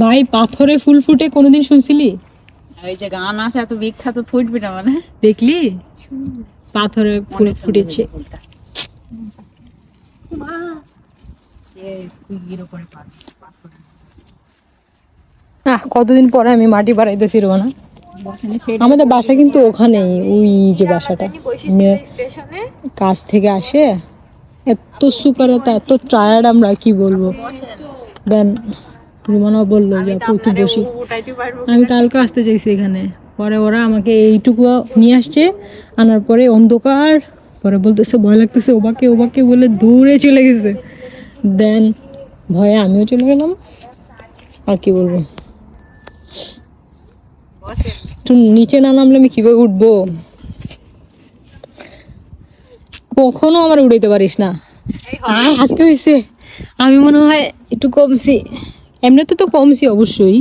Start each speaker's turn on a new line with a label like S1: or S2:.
S1: ভাই পাথরে ফুল ফুটে কোনোদিন শুনছিলি?
S2: ওই যে গান আছে এত বিখ্যাত ফুটবে না মানে
S1: দেখলি পাথরে ফুল ফুটেছে। কতদিন পরে আমি মাটি বাড়াইতেছি রো না। আমাদের বাসা কিন্তু ওখানেই, ওই যে বাসাটা কাজ থেকে আসে এত সুকারতা এত টায়ার্ড আমরা কি বলবো। দেন রুমানা বললো যে আপু একটু বসি। আমি কালকে আসতে চাইছি এখানে, পরে ওরা আমাকে এইটুকু নিয়ে আসছে, আনার পরে অন্ধকার, পরে বলতেছে ভয় লাগতেছে ওবাকে ওবাকে বলে দূরে চলে গেছে। দেন ভয়ে আমিও চলে গেলাম। আর কি বলবো, একটু নিচে না নামলে আমি কিভাবে উঠবো? কখনো আমার উড়াইতে পারিস না। আজকে হয়েছে আমি মনে হয় একটু কমছি, এমনিতে তো কমছি অবশ্যই।